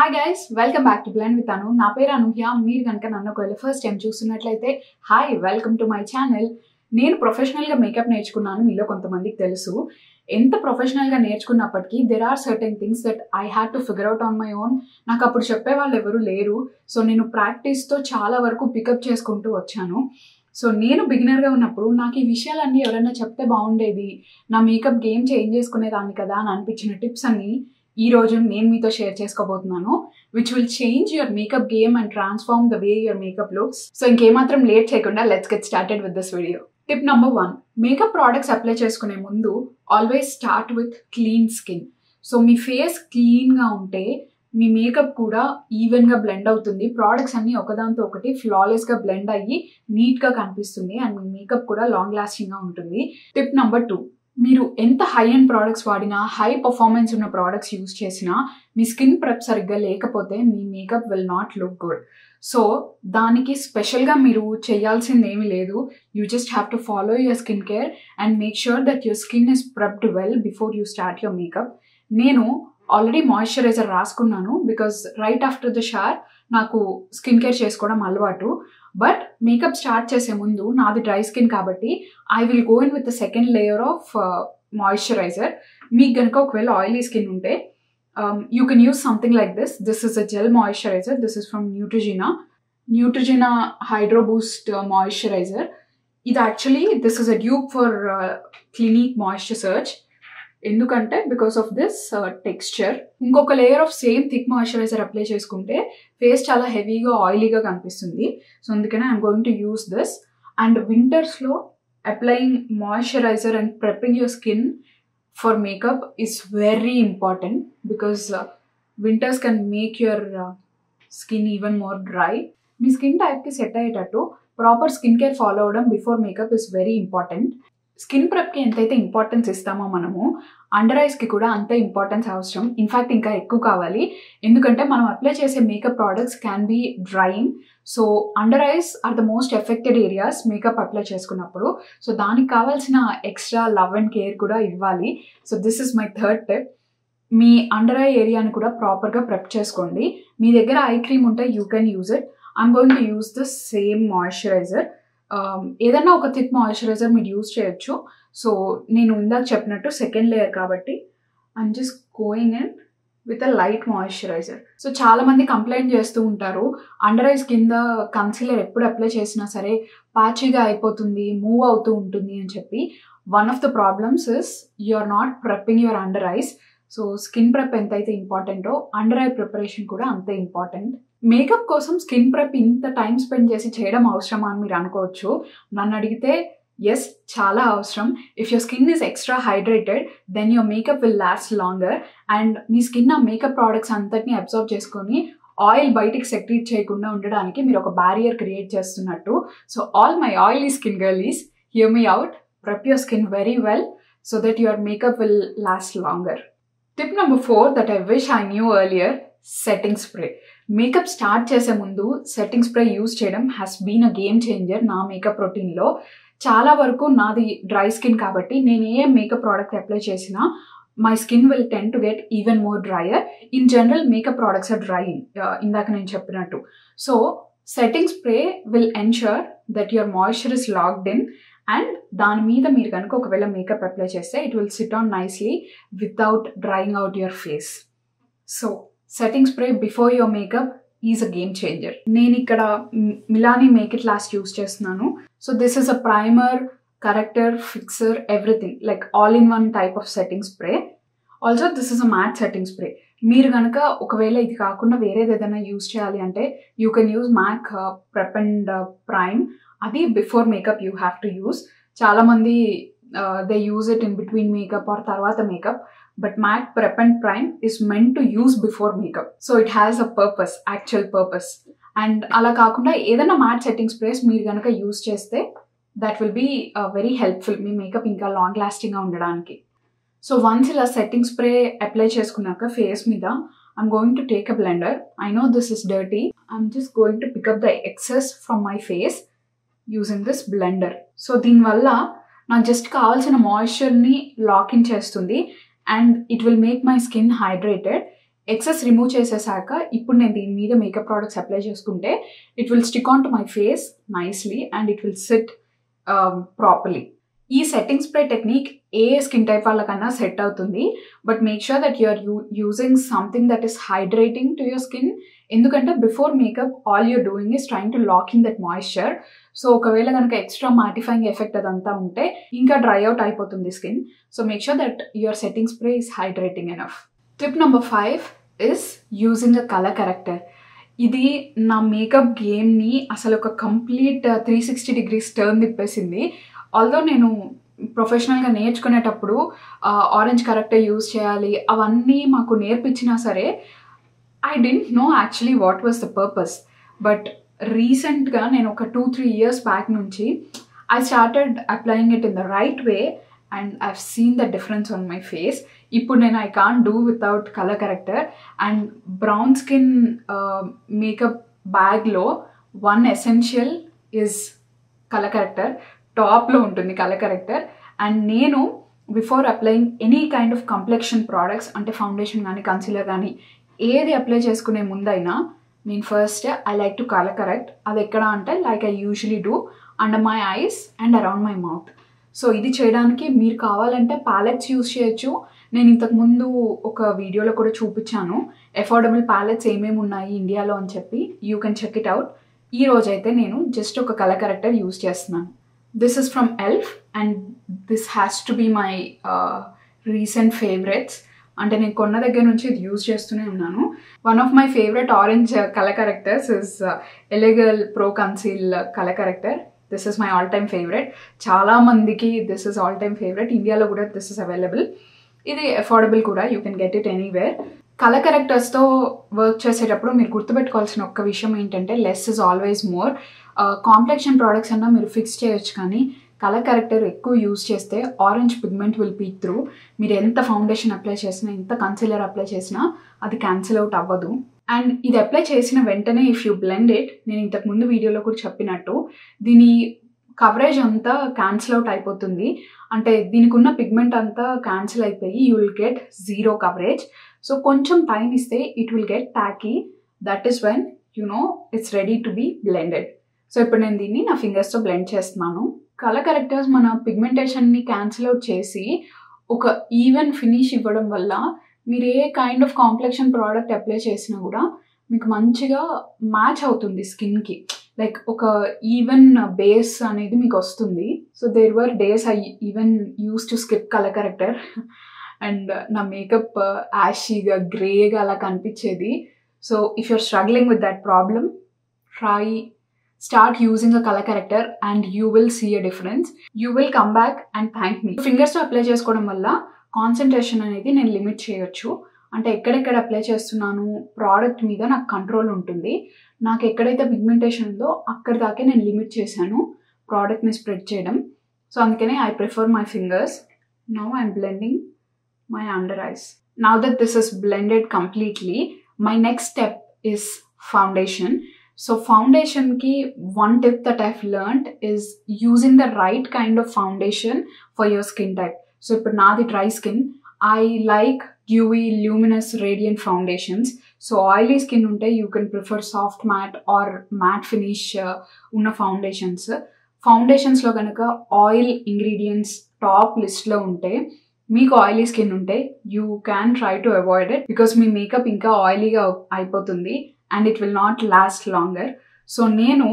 Hi guys, welcome back to Blend with Anu. నా పేరు అనూహ్య. మీరు కనుక నన్ను ఒకవేళ ఫస్ట్ టైం చూస్తున్నట్లయితే hi, welcome to my channel. నేను ప్రొఫెషనల్గా మేకప్ నేర్చుకున్నాను, మీలో కొంతమందికి తెలుసు. ఎంత ప్రొఫెషనల్గా నేర్చుకున్నప్పటికీ there are certain things that I had to figure out on my own. నాకు అప్పుడు చెప్పేవాళ్ళు ఎవరు లేరు. సో నేను ప్రాక్టీస్తో చాలా వరకు పికప్ చేసుకుంటూ వచ్చాను. సో నేను బిగినర్గా ఉన్నప్పుడు నాకు ఈ విషయాలన్నీ ఎవరైనా చెప్తే బాగుండేది, నా మేకప్ గేమ్ చేంజ్ చేసుకునేదాన్ని కదా అని అనిపించిన టిప్స్ అన్ని ఈ రోజు నేను మీతో షేర్ చేసుకోబోతున్నాను, which will change your makeup game and transform the way your makeup looks. So ఇంకేమాత్రం లేట్ చేయకుండా let's get started with this video. Tip number 1, makeup products apply చేసుకునే ముందు always start with clean skin. So మీ face క్లీన్గా ఉంటే మీ makeup కూడా ఈవెన్గా blend అవుతుంది. ప్రోడక్ట్స్ అన్నీ ఒకదాంతో ఒకటి ఫ్లాలెస్గా బ్లెండ్ అయ్యి నీట్గా కనిపిస్తుంది అండ్ మీ మేకప్ కూడా లాంగ్ లాస్టింగ్గా ఉంటుంది. టిప్ నెంబర్ 2, మీరు ఎంత హై అండ్ ప్రోడక్ట్స్ వాడినా, హై పర్ఫార్మెన్స్ ఉన్న ప్రోడక్ట్స్ యూజ్ చేసినా మీ స్కిన్ ప్రెప్ సరిగ్గా లేకపోతే మీ makeup will not look good. So దానికి స్పెషల్గా మీరు చేయాల్సింది ఏమీ లేదు. You just have to follow your skin care and make sure that your skin is prepped well before you start your makeup. నేను ఆల్రెడీ మాయిశ్చరైజర్ రాసుకున్నాను because right after the shower నాకు skin care చేసుకోవడం అలవాటు. But makeup start చేసే ముందు నాది dry skin కాబట్టి I will go in with the second layer of moisturizer. మీకు కనుక ఒకవేళ ఆయిలీ స్కిన్ ఉంటే you can use something like this. This is a gel moisturizer. This is from Neutrogena hydro boost moisturizer. ఇది actually this is a dupe for Clinique moisture surge. ఎందుకంటే because of this texture. ఇంకొక layer of same thick moisturizer apply చేసుకుంటే face చాలా హెవీగా ఆయిలీగా కనిపిస్తుంది. So అందుకనే I'm going to use this. And వింటర్స్లో applying moisturizer and prepping your skin for makeup is very important because winters can make your skin even more dry. మీ skin టైప్కి set అయ్యేటట్టు ప్రాపర్ స్కిన్ కేర్ ఫాలో అవ్వడం before makeup is very important. Skin ప్రెప్కి ఎంతైతే importance ఇస్తామో మనము under ఐస్కి కూడా అంతే ఇంపార్టెన్స్ అవసరం. ఇన్ఫ్యాక్ట్ ఇంకా ఎక్కువ కావాలి. ఎందుకంటే మనం అప్లై చేసే makeup products can be drying. So under eyes are the most affected areas makeup apply చేసుకున్నప్పుడు. సో దానికి కావాల్సిన ఎక్స్ట్రా లవ్ అండ్ కేర్ కూడా ఇవ్వాలి. So this is my third tip. మీ అండర్ ఐ ఏరియాని కూడా ప్రాపర్గా ప్రెప్ చేసుకోండి. మీ దగ్గర ఐ క్రీమ్ ఉంటే you can use it. I'm going to use the same moisturizer. ఏదన్నా ఒక థిక్ మాయిశ్చరైజర్ మీరు యూజ్ చేయొచ్చు. సో నేను ఇందాక చెప్పినట్టు సెకండ్ లేయర్ కాబట్టి I'm just going in with a light moisturizer. So చాలామంది కంప్లైంట్ చేస్తూ ఉంటారు, అండర్ ఐస్ కింద కన్సీలర్ ఎప్పుడు అప్లై చేసినా సరే ప్యాచీగా అయిపోతుంది, మూవ్ అవుతూ ఉంటుంది అని చెప్పి. One of the problems is you are not prepping your under eyes. So skin prep ఎంతైతే ఇంపార్టెంటో అండర్ ఐ ప్రిపరేషన్ కూడా అంతే ఇంపార్టెంట్. మేకప్ కోసం స్కిన్ ప్రెప్ ఇంత టైం స్పెండ్ చేసి చేయడం అవసరమా అని మీరు అనుకోవచ్చు. నన్ను అడిగితే ఎస్, చాలా అవసరం. If your skin is extra hydrated then your makeup will last longer. And మీ స్కిన్ ఆ మేకప్ ప్రోడక్ట్స్ అంతటిని అబ్జర్వ్ చేసుకొని ఆయిల్ బయటికి సెక్రీట్ చేయకుండా ఉండడానికి మీరు ఒక బ్యారియర్ క్రియేట్ చేస్తున్నట్టు. So all my oily skin girlies, hear me out. Prep your skin very well so that your makeup will last longer. Tip number 4 that I wish I knew earlier, setting spray. Makeup start చేసే ముందు setting spray use చేయడం has been a game changer నా makeup రొటీన్లో. చాలా వరకు నాది dry skin కాబట్టి నేను ఏ మేకప్ ప్రోడక్ట్ అప్లై చేసినా my skin will tend to get even more drier. In general makeup products are drying, ఇందాక నేను చెప్పినట్టు. So setting spray will ensure that your moisture is locked in and దాని మీద మీరు కనుక ఒకవేళ మేకప్ అప్లై చేస్తే it will sit on nicely without drying out your face. So setting spray before your makeup is a game changer. నేను ఇక్కడ Milani make it last use చేస్తున్నాను. So this is a primer, corrector, fixer, everything, like all in one type of setting spray. Also this is a matte setting spray. మీరు కనుక ఒకవేళ ఇది కాకుండా వేరేది ఏదైనా యూజ్ చేయాలి అంటే you can use MAC prep and prime. అది before makeup you have to use. చాలామంది they use it in between makeup or తర్వాత makeup. But MAC Prep and Prime is meant to use before makeup. So it has a purpose, actual purpose. And అలా కాకుండా ఏదైనా mat setting sprays మీరు కనుక use చేస్తే that will be very helpful మీ makeup ఇంకా long లాస్టింగ్గా ఉండడానికి. సో వన్స్ ఇలా సెట్టింగ్ స్ప్రే అప్లై చేసుకున్నాక ఫేస్ మీద I'm going to take a blender. I know this is dirty. I'm just going to pick up the excess from my face using this blender. So దీనివల్ల నాకు just కావాల్సిన మాయిశ్చర్ని lock in చేస్తుంది and it will make my skin hydrated. Excess remove చేసేసాక ఇప్పుడు నేను దీని మీద మేకప్ ప్రోడక్ట్స్ అప్లై చేసుకుంటే it will stick on to my face nicely and it will sit properly. ఈ సెట్టింగ్ స్ప్రే టెక్నిక్ ఏ స్కిన్ టైప్ వాళ్ళకన్నా సెట్ అవుతుంది. But make sure that you're using something that is hydrating to your skin. ఎందుకంటే before makeup all you're doing is trying to lock in that moisture. So ఒకవేళ కనుక extra mattifying effect అదంతా ఉంటే ఇంకా dry out అయిపోతుంది skin. So make sure that your setting spray is hydrating enough. Tip number 5 is using a colour corrector. ఇది నా makeup గేమ్ని అసలు ఒక కంప్లీట్ 360 degrees టర్న్ తిప్పేసింది. ఆల్దో నేను ప్రొఫెషనల్గా నేర్చుకునేటప్పుడు ఆరెంజ్ కరెక్టర్ యూజ్ చేయాలి అవన్నీ మాకు నేర్పించినా సరే I didn't know actually what was the purpose. But రీసెంట్గా నేను ఒక 2-3 years బ్యాక్ నుంచి I started applying it in the right way and I've seen the difference on my face. ఇప్పుడు నేను I can't do without colour corrector. And brown skin makeup బ్యాగ్లో one essential is colour corrector. టాప్లో ఉంటుంది colour corrector. And నేను before applying any kind of complexion products అంటే foundation కానీ concealer కానీ ఏది అప్లై చేసుకునే ముందైనా నేను first I like to colour correct. అది ఎక్కడ అంటే like I usually do under my ice and around my mouth. So ఇది చేయడానికి మీరు కావాలంటే ప్యాలెట్స్ యూజ్ చేయొచ్చు. నేను ఇంతకుముందు ఒక వీడియోలో కూడా చూపించాను అఫోర్డబుల్ ప్యాలెట్స్ ఏమేమి ఉన్నాయి ఇండియాలో అని చెప్పి. You can check it out. ఈ రోజైతే నేను జస్ట్ ఒక కలర్ కరెక్టర్ యూజ్ చేస్తున్నాను. This is from elf and this has to be my recent favourites. అంటే నేను కొన్న దగ్గర నుంచి ఇది యూజ్ చేస్తూనే ఉన్నాను. One of my favourite orange colour correctors is L A Girl pro conceal colour corrector. This is my all time favourite. చాలామందికి this is all time favourite. ఇండియాలో కూడా దిస్ ఇస్ అవైలబుల్. ఇది అఫోర్డబుల్ కూడా. You can get it anywhere. Colour కరెక్టర్స్తో work చేసేటప్పుడు మీరు గుర్తుపెట్టుకోవాల్సిన ఒక్క విషయం ఏంటంటే less is always more. Complexion products అన్నా మీరు ఫిక్స్ చేయొచ్చు కానీ కలర్ కరెక్టర్ ఎక్కువ యూజ్ చేస్తే orange pigment will peek through. మీరు ఎంత ఫౌండేషన్ అప్లై చేసినా ఎంత కన్సీలర్ అప్లై చేసినా అది క్యాన్సిల్ అవుట్ అవ్వదు. అండ్ ఇది అప్లై చేసిన వెంటనే ఇఫ్ యూ బ్లెండ్ ఇట్, నేను ఇంతకుముందు వీడియోలో కూడా చెప్పినట్టు దీని కవరేజ్ అంతా క్యాన్సిల్ అవుట్ అయిపోతుంది. అంటే దీనికి ఉన్న పిగ్మెంట్ అంతా క్యాన్సిల్ అయిపోయి you will get zero coverage. So కొంచెం టైం ఇస్తే it will get tacky. That is when you know it's ready to be blended. So ఇప్పుడు నేను దీన్ని నా ఫింగర్స్తో బ్లెండ్ చేస్తున్నాను. కలర్ కరెక్టర్స్ మన పిగ్మెంటేషన్ని క్యాన్సిల్ అవుట్ చేసి ఒక ఈవెన్ ఫినిష్ ఇవ్వడం వల్ల మీరు ఏ kind of complexion product apply చేసినా కూడా మీకు మంచిగా మ్యాచ్ అవుతుంది స్కిన్కి. లైక్ ఒక ఈవెన్ బేస్ అనేది మీకు వస్తుంది. So there were days I even used to skip colour corrector and నా మేకప్ యాషీగా గ్రేగా అలా కనిపించేది. So if you're struggling with that problem start using a color corrector and you will see a difference. You will come back and thank me. ఫింగర్స్తో apply చేసుకోవడం వల్ల concentration అనేది నేను లిమిట్ చేయొచ్చు. అంటే ఎక్కడెక్కడ అప్లై చేస్తున్నాను ప్రోడక్ట్ మీద నాకు కంట్రోల్ ఉంటుంది. నాకు ఎక్కడైతే పిగ్మెంటేషన్ ఉందో అక్కడి దాకే నేను లిమిట్ చేశాను ప్రోడక్ట్ని స్ప్రెడ్ చేయడం. సో అందుకనే I prefer my fingers. Now I'm blending my under eyes. Now that this is blended completely, my next step is foundation. So foundation ki one tip that I've learned is using the right kind of foundation for your skin type. So ఇప్పుడు నాది dry skin, I like dewy luminous radiant foundations. So oily skin unte you can prefer soft matte or matte finish ఉన్న foundations. Foundations లో కనుక oil ingredients top list లో ఉంటే మీకు oily skin ఉంటే you can try to avoid it because me makeup ఇంకా ఆయిలీగా అయిపోతుంది and it will not last longer. So నేను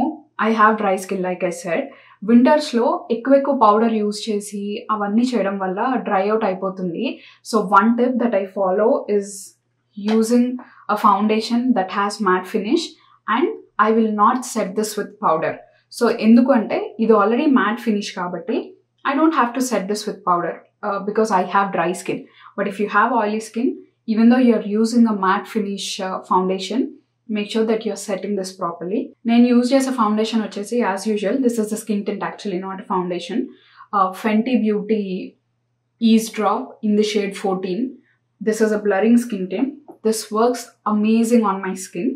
I have dry skin like I said. వింటర్స్లో ఎక్కువ పౌడర్ యూజ్ చేసి అవన్నీ చేయడం వల్ల డ్రై అవుట్ అయిపోతుంది. So one tip that I follow is using a foundation that has matte finish and I will not set this with powder. So ఎందుకంటే ఇది already matte finish కాబట్టి I don't have to set this with powder because I have dry skin. But if you have oily skin, even though you're using a matte finish foundation, make sure that you're setting this properly. నేను use చేసే foundation వచ్చేసి as usual this is the skin tint actually, not foundation. Fenty Beauty Ease Drop in the shade 14. This is a blurring skin tint. This works amazing on my skin.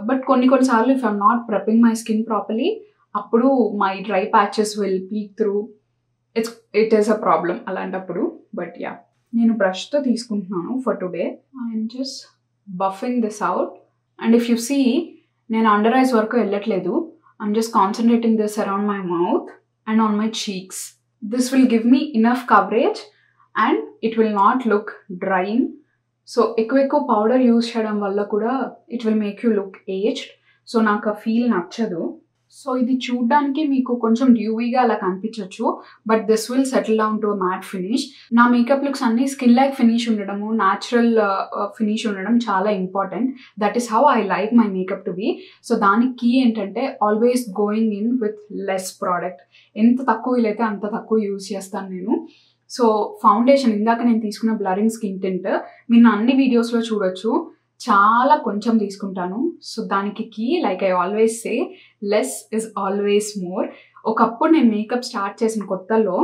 But కొన్నిసార్లు if I'm not prepping my skin properly, అప్పుడు my dry patches will peek through. It is a problem అలాంటప్పుడు. But yeah, నేను బ్రష్తో తీసుకుంటున్నాను for today. I'm just buffing this out. And if you see, నేను under eyes వరకు వెళ్ళట్లేదు. I'm just concentrating this around my mouth and on my cheeks. This will give me enough coverage and it will not look drying. So ఎక్కువ powder use చేయడం వల్ల కూడా it will make you look aged. So నాకు ఆ feel నచ్చదు. So ఇది చూడ్డానికి మీకు కొంచెం డ్యూవీగా అలా కనిపించవచ్చు, but this will settle down to matte finish. నా మేకప్ లుక్స్ అన్ని స్కిన్ లైక్ ఫినిష్ ఉండడము, న్యాచురల్ ఫినిష్ ఉండడం చాలా important. That is how I like my makeup to be. So దానికి కీ ఏంటంటే always going in with less product. ఎంత తక్కువ వీలైతే అంత తక్కువ యూజ్ చేస్తాను నేను. సో ఫౌండేషన్ ఇందాక నేను తీసుకున్న బ్లరింగ్ స్కిన్ టింట్ మీరు అన్ని వీడియోస్లో చూడొచ్చు, చాలా కొంచెం తీసుకుంటాను. సో దానికి key like I always say less is always more. ఒకప్పుడు నేను మేకప్ స్టార్ట్ చేసిన కొత్తలో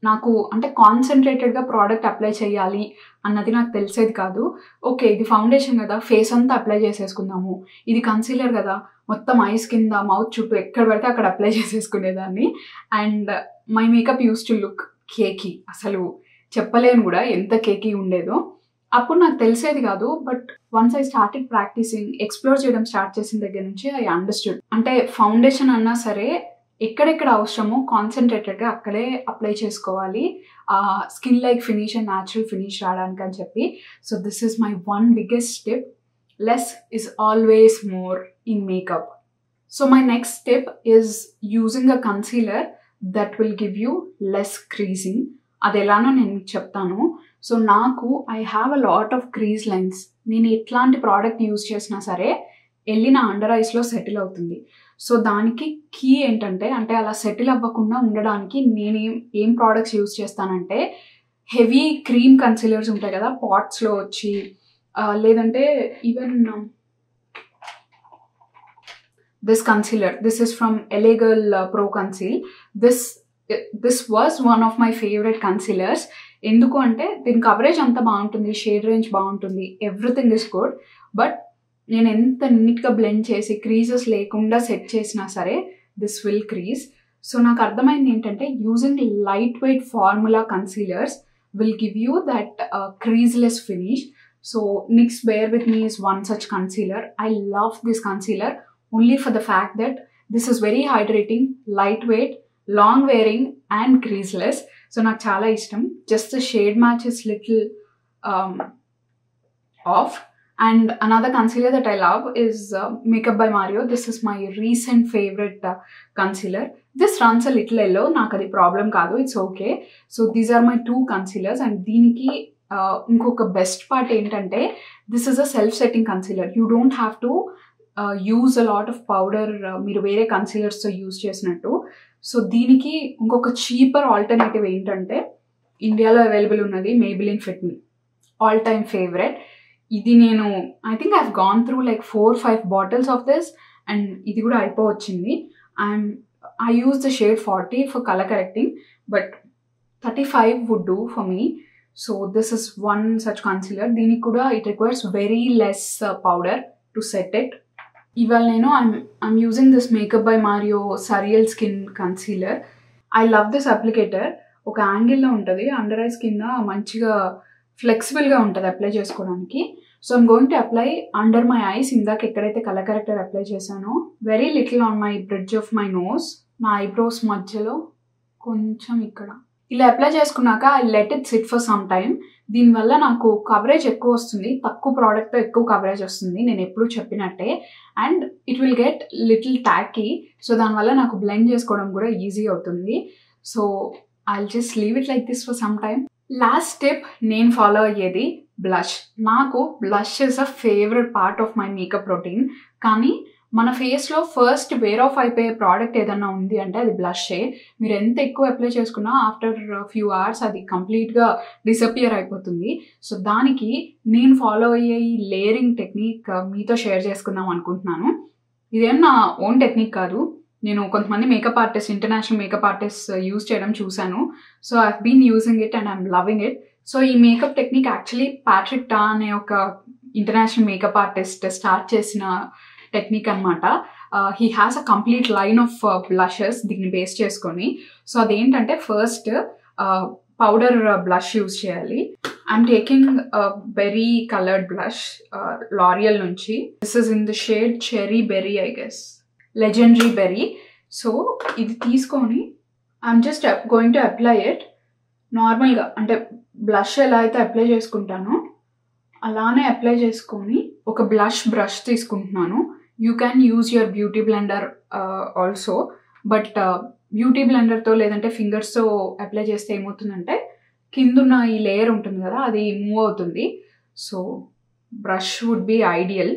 నాకు అంటే కాన్సన్ట్రేటెడ్గా ప్రోడక్ట్ అప్లై చేయాలి అన్నది నాకు తెలిసేది కాదు. ఓకే ఇది ఫౌండేషన్ కదా, ఫేస్ అంతా అప్లై చేసేసుకుందాము, ఇది కన్సీలర్ కదా, మొత్తం ఐస్ కింద మౌత్ చుట్టూ ఎక్కడ పడితే అక్కడ అప్లై చేసేసుకునేదాన్ని. And my makeup used to look cakey. అసలు చెప్పలేను కూడా ఎంత కేకీ ఉండేదో. అప్పుడు నాకు తెలిసేది కాదు, but once I started practising, explore చేయడం స్టార్ట్ చేసిన దగ్గర నుంచి ఐ అండర్స్టూడ్. అంటే ఫౌండేషన్ అన్నా సరే ఎక్కడెక్కడ అవసరమో కాన్సన్ట్రేటెడ్గా అక్కడే అప్లై చేసుకోవాలి, skin like finish and natural finish రావడానికి అని చెప్పి. So this is my one biggest tip. Less is always more in makeup. So my next tip is using a concealer that will give you less creasing. అది ఎలానో నేను చెప్తాను. So నాకు I have a lot of crease lines. నేను ఎట్లాంటి product use చేసినా సరే వెళ్ళి నా అండర్ ఐస్లో సెటిల్ అవుతుంది. సో దానికి కీ ఏంటంటే, అంటే అలా సెటిల్ అవ్వకుండా ఉండడానికి ఏం ప్రోడక్ట్స్ యూజ్ చేస్తానంటే, హెవీ క్రీమ్ కన్సీలర్స్ ఉంటాయి కదా పాట్స్లో వచ్చి, లేదంటే even this concealer, this is from LA Girl Pro Conceal. This was one of my favorite concealers. ఎందుకు అంటే దీని కవరేజ్ అంత బాగుంటుంది, షేడ్ రేంజ్ బాగుంటుంది, ఎవ్రీథింగ్ ఇస్ గుడ్. బట్ నేను ఎంత నీట్గా బ్లెండ్ చేసి క్రీజెస్ లేకుండా సెట్ చేసినా సరే దిస్ విల్ క్రీజ్. సో నాకు అర్థమైంది ఏంటంటే using light weight formula concealers will give you that creaseless finish. So NYX Bare With Me is one such concealer. I love this concealer only for the fact that this is very hydrating, lightweight, long wearing and creaseless. So నాకు చాలా ఇష్టం. Just the shade match is little off. And another concealer that I love is Makeup by Mario. This is my recent favorite concealer. This runs a little yellow. నాకు అది problem కాదు, it's okay. So these are my 2 concealers. And దీనికి ఇంకొక best part ఏంటంటే this is a self setting concealer. You don't have to use a lot of powder మీరు వేరే కన్సీలర్స్తో use చేసినట్టు. So దీనికి ఇంకొక చీపర్ ఆల్టర్నేటివ్ ఏంటంటే ఇండియాలో అవైలబుల్ ఉన్నది Maybelline Fit Me, all time favourite. ఇది నేను I think I have gone through like 4-5 bottles of this and ఇది కూడా అయిపోవచ్చింది. I use the shade 40 for colour correcting, but 35 would do for me. So this is one such concealer. దీనికి కూడా it requires very less powder to set it. ఇవాళ నేను I'm using this makeup by Mario surreal skin concealer. I love this applicator. ఒక యాంగిల్లో ఉంటుంది, under eyes కింద మంచిగా ఫ్లెక్సిబుల్గా ఉంటుంది అప్లై చేసుకోవడానికి. So I'm going to apply under my eyes. ఇందాక ఎక్కడైతే కలర్ కరెక్టర్ అప్లై చేశానో very little on my bridge of my nose, నా ఐబ్రోస్ మధ్యలో కొంచెం ఇక్కడ ఇలా అప్లై చేసుకున్నాక I let it sit for some time. దీనివల్ల నాకు కవరేజ్ ఎక్కువ వస్తుంది, తక్కువ ప్రోడక్ట్తో ఎక్కువ కవరేజ్ వస్తుంది నేను ఎప్పుడు చెప్పినట్టే. And it will get little ట్యాకీ. So దానివల్ల నాకు బ్లెండ్ చేసుకోవడం కూడా ఈజీ అవుతుంది. So I'll just leave it like this for some time. Last step నేను ఫాలో అయ్యేది బ్లష్. నాకు blush is a favourite part of my makeup routine. కానీ మన ఫేస్లో ఫస్ట్ వేర్ ఆఫ్ అయిపోయే ప్రోడక్ట్ ఏదన్నా ఉంది అంటే అది బ్లషే. మీరు ఎంత ఎక్కువ అప్లై చేసుకున్నా ఆఫ్టర్ ఫ్యూ అవర్స్ అది కంప్లీట్గా డిసపియర్ అయిపోతుంది. సో దానికి నేను ఫాలో అయ్యే ఈ లేయరింగ్ టెక్నిక్ మీతో షేర్ చేసుకుందాం అనుకుంటున్నాను. ఇదేం నా ఓన్ టెక్నిక్ కాదు, నేను కొంతమంది makeup artist, international makeup artist use చేయడం చూశాను. So I been using it and I'm loving it. So ఈ makeup technique actually Patrick Ta అనే ఒక ఇంటర్నేషనల్ మేకప్ ఆర్టిస్ట్ స్టార్ట్ చేసిన టెక్నిక్ అనమాట. He has a complete line of blushes దీన్ని base చేసుకొని. So అదేంటంటే ఫస్ట్ పౌడర్ బ్లష్ యూజ్ చేయాలి. I'm taking berry coloured blush L'Oreal నుంచి. This is in the shade cherry berry, I guess legendary berry. So ఇది తీసుకొని I'm just going to apply it నార్మల్గా. అంటే blush ఎలా అయితే అప్లై చేసుకుంటానో అలానే అప్లై చేసుకొని ఒక బ్రష్ తీసుకుంటున్నాను. You can use your beauty blender also, but beauty బ్లెండర్తో లేదంటే ఫింగర్స్తో అప్లై చేస్తే ఏమవుతుందంటే కిందున్న ఈ లేయర్ ఉంటుంది కదా, అది మూవ్ అవుతుంది. So brush would be ideal.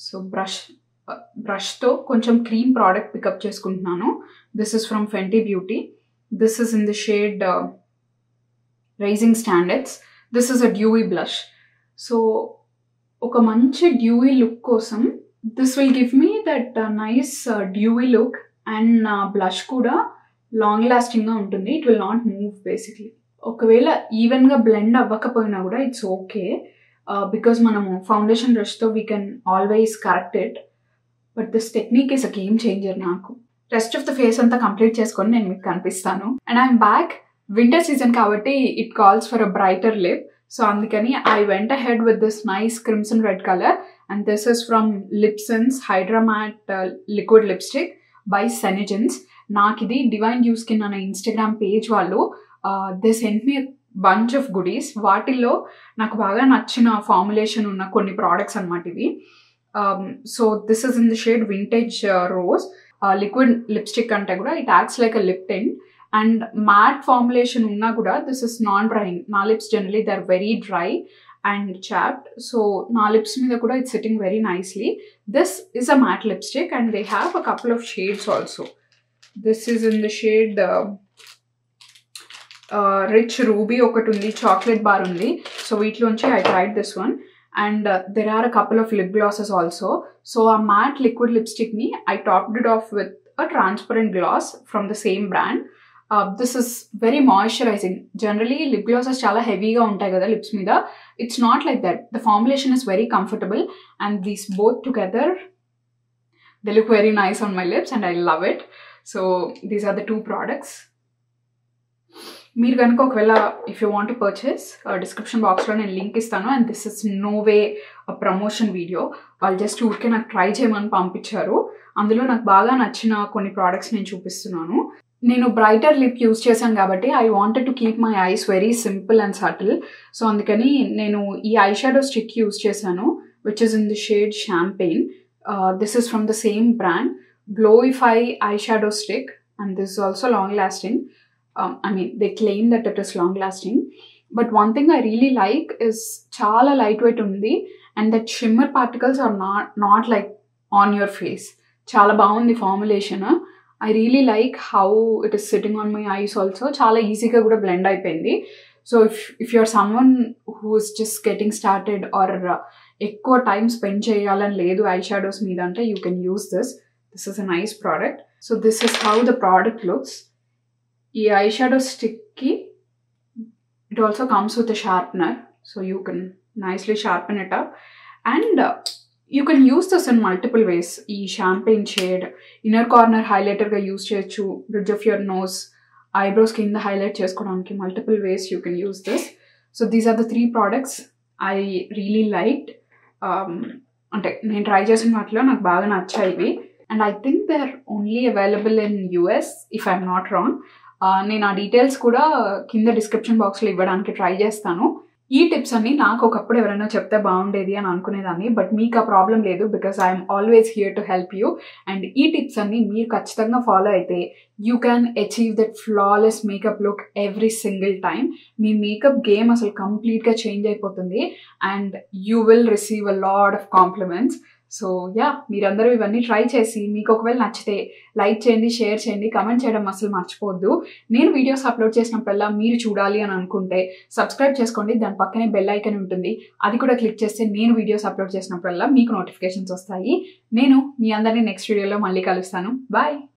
So బ్రష్తో కొంచెం క్రీమ్ ప్రోడక్ట్ పికప్ చేసుకుంటున్నాను. This is from Fenty Beauty. This is in the shade rising standards. This is a dewy blush. So ఒక మంచి డ్యూవీ లుక్ కోసం this will give me that nice dewy look. And blush కూడా long లాస్టింగ్గా ఉంటుంది. It will not move basically. ఒకవేళ ఈవెన్గా blend అవ్వకపోయినా కూడా ఇట్స్ ఓకే, బికాజ్ మనము ఫౌండేషన్ బ్రష్తో we can always correct it. But this technique is a game changer నాకు. రెస్ట్ ఆఫ్ ద ఫేస్ అంతా కంప్లీట్ చేసుకొని నేను మీకు కనిపిస్తాను. And I'm back. Winter season కాబట్టి it calls for a brighter lip. So అందుకని I went ahead with this nice crimson red colour. And this is from Lipsense hydra matte liquid lipstick by Senizens. నాకు ఇది divine dew skin అనే Instagram page వాళ్ళు they sent me bunch of goodies. వాటిల్లో నాకు బాగా నచ్చిన formulation ఉన్న కొన్ని ప్రోడక్ట్స్ అనమాట ఇవి. So this is in the shade vintage rose. Liquid lipstick అంటే కూడా it acts like a lip tint. And matte formulation ఉన్నా కూడా దిస్ ఇస్ నాన్ డ్రైయింగ్. నా lips generally they are very dry and chapped. So నా lips మీద కూడా it's sitting very nicely. This is a matte lipstick and they have a couple of shades also. This is in the shade Rich Ruby ఒకటి ఉంది, chocolate bar ఉంది. So వీటిలోంచి I tried this one. And there are a couple of lip glosses also. So a matte liquid lipstick ni I topped it off with a transparent gloss from the same brand. This is very moisturizing. Generally lip glosses chala heavy ga untayi kada lips mida. It's not like that. The formulation is very comfortable and these both together they look very nice on my lips and I love it. So these are the two products. మీరు కనుక ఒకవేళ if you want to purchase description బాక్స్లో నేను link ఇస్తాను. And this is no way promotion video. వాళ్ళు just ఊరికే నాకు try చేయమని పంపించారు. అందులో నాకు బాగా నచ్చిన కొన్ని ప్రోడక్ట్స్ నేను చూపిస్తున్నాను. నేను బ్రైటర్ లిప్ యూజ్ చేశాను కాబట్టి I wanted to keep my eyes very simple and subtle. So అందుకని నేను ఈ ఐ షాడో స్టిక్ యూజ్ చేశాను which is in the shade champagne. This is from the same brand Glowify eye shadow stick and this is also long lasting. I mean, they claim that it is long lasting. But one thing I really like is chala lightweight undi and that shimmer particles are not like on your face. Chala baagundi formulation. I really like how it is sitting on my eyes also. Chala easy ga kuda blend అయిపోయింది. So if you're someone who is just getting started or ఎక్కువ time spend చేయాలని లేదు I shadows మీద అంటే you can use this. This is a nice product. So this is how the product looks. ఈ eye shadow స్టిక్కి it also comes with a sharpener. So you can nicely sharpen it up and you can use this in multiple ways. ఈ champagne shade inner corner హైలైటర్గా use చేయొచ్చు, bridge of your nose, eyebrows కింద highlight చేసుకోవడానికి multiple ways you can use this. So these are the 3 products I really liked. అంటే నేను try చేసిన వాటిలో నాకు బాగా నచ్చాయి ఇవి. And I think they are only available in US if I'm not wrong. నేను ఆ డీటెయిల్స్ కూడా కింద డిస్క్రిప్షన్ బాక్స్లో ఇవ్వడానికి ట్రై చేస్తాను. ఈ టిప్స్ అన్ని నాకు ఒకప్పుడు ఎవరైనా చెప్తే బాగుండేది అని అనుకునేదాన్ని, బట్ మీకు ఆ ప్రాబ్లం లేదు because I'm always here to help you. And ఈ టిప్స్ అన్ని మీరు ఖచ్చితంగా ఫాలో అయితే you can achieve that flawless makeup look every single time. Me makeup game అసలు కంప్లీట్గా చేంజ్ అయిపోతుంది and you will receive a lot of compliments. So yeah, మీరందరూ ఇవన్నీ ట్రై చేసి మీకు ఒకవేళ నచ్చితే లైక్ చేయండి, షేర్ చేయండి, కమెంట్ చేయడం అసలు మర్చిపోవద్దు. నేను వీడియోస్ అప్లోడ్ చేసినప్పుడల్లా మీరు చూడాలి అని అనుకుంటే సబ్స్క్రైబ్ చేసుకోండి. దాని పక్కనే బెల్ ఐకాన్ ఉంటుంది, అది కూడా క్లిక్ చేస్తే నేను వీడియోస్ అప్లోడ్ చేసినప్పుడల్లా మీకు నోటిఫికేషన్స్ వస్తాయి. నేను మీ అందరినీ నెక్స్ట్ వీడియోలో మళ్ళీ కలుస్తాను. బాయ్.